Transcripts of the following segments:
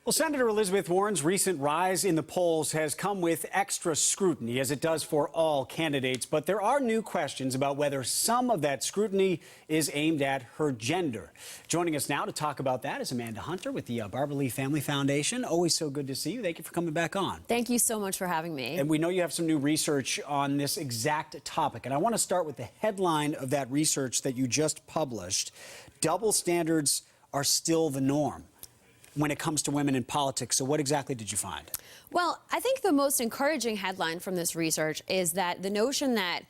Well, Senator Elizabeth Warren's recent rise in the polls has come with extra scrutiny, as it does for all candidates. But there are new questions about whether some of that scrutiny is aimed at her gender. Joining us now to talk about that is Amanda Hunter with the Barbara Lee Family Foundation. Always so good to see you. Thank you for coming back on. Thank you so much for having me. And we know you have some new research on this exact topic. And I want to start with the headline of that research that you just published. Double standards are still the norm when it comes to women in politics. So what exactly did you find? Well, I think the most encouraging headline from this research is that the notion that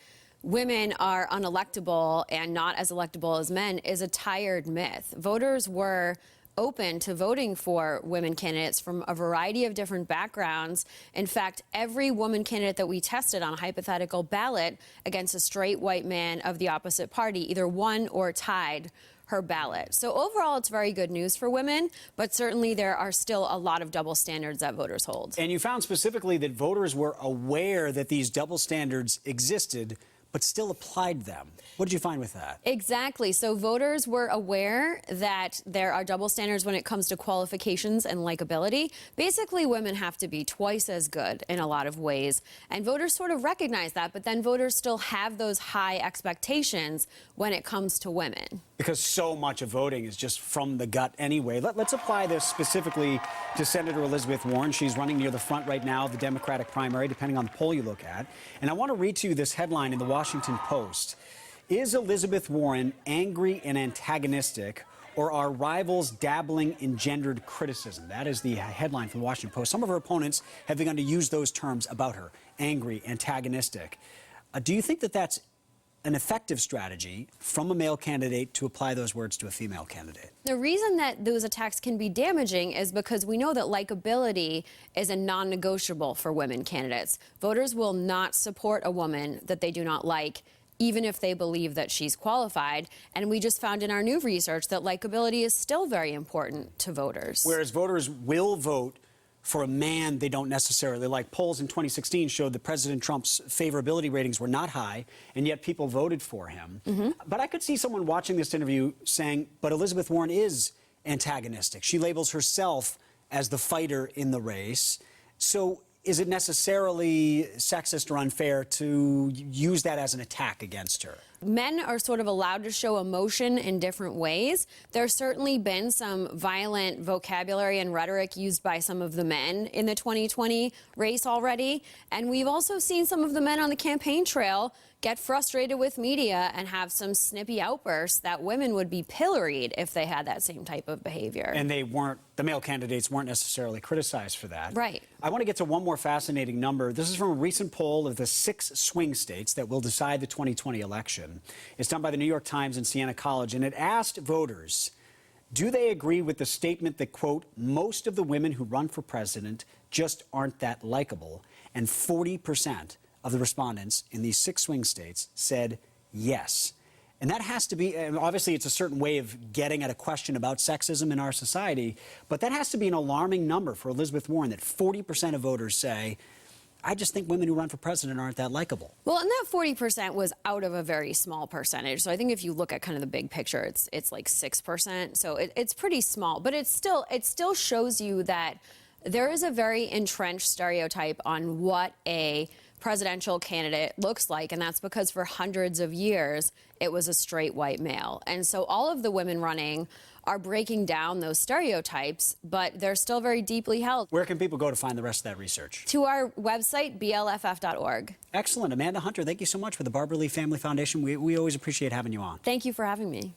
women are unelectable and not as electable as men is a tired myth. Voters were open to voting for women candidates from a variety of different backgrounds. In fact, every woman candidate that we tested on a hypothetical ballot against a straight white man of the opposite party either won or tied her ballot. So overall, it's very good news for women, but certainly there are still a lot of double standards that voters hold. And you found specifically that voters were aware that these double standards existed, but still applied them. What did you find with that? Exactly. So voters were aware that there are double standards when it comes to qualifications and likability. Basically, women have to be twice as good in a lot of ways. And voters sort of recognize that, but then voters still have those high expectations when it comes to women. Because so much of voting is just from the gut anyway. Let's apply this specifically to Senator Elizabeth Warren. She's running near the front right now of the Democratic primary, depending on the poll you look at. And I want to read to you this headline in the Washington Post. Is Elizabeth Warren angry and antagonistic, or are rivals dabbling in gendered criticism? That is the headline from the Washington Post. Some of her opponents have begun to use those terms about her, angry, antagonistic. Do you think that that's an effective strategy from a male candidate to apply those words to a female candidate? The reason that those attacks can be damaging is because we know that likability is a non-negotiable for women candidates. Voters will not support a woman that they do not like, even if they believe that she's qualified. And we just found in our new research that likability is still very important to voters. Whereas voters will vote for a man they don't necessarily like. Polls in 2016 showed that President Trump's favorability ratings were not high, and yet people voted for him. But I could see someone watching this interview saying, but Elizabeth Warren is antagonistic. She labels herself as the fighter in the race. So is it necessarily sexist or unfair to use that as an attack against her? Men are sort of allowed to show emotion in different ways. There's certainly been some violent vocabulary and rhetoric used by some of the men in the 2020 race already. And we've also seen some of the men on the campaign trail get frustrated with media and have some snippy outbursts that women would be pilloried if they had that same type of behavior. And the male candidates weren't necessarily criticized for that. Right. I want to get to one more fascinating number. This is from a recent poll of the 6 swing states that will decide the 2020 election. It's done by the New York Times and Siena College, and it asked voters, do they agree with the statement that, quote, most of the women who run for president just aren't that likable? And 40% of the respondents in these 6 swing states said yes. And that has to be, obviously it's a certain way of getting at a question about sexism in our society, but that has to be an alarming number for Elizabeth Warren, that 40% of voters say, I just think women who run for president aren't that likable. Well, and that 40% was out of a very small percentage. So I think if you look at kind of the big picture, it's like 6%. So it's pretty small, but it still shows you that there is a very entrenched stereotype on what a presidential candidate looks like, and that's because for hundreds of years it was a straight white male. And so all of the women running are breaking down those stereotypes, but they're still very deeply held. Where can people go to find the rest of that research? To our website, blff.org. Excellent. Amanda Hunter, thank you so much for the Barbara Lee Family Foundation. We always appreciate having you on. Thank you for having me.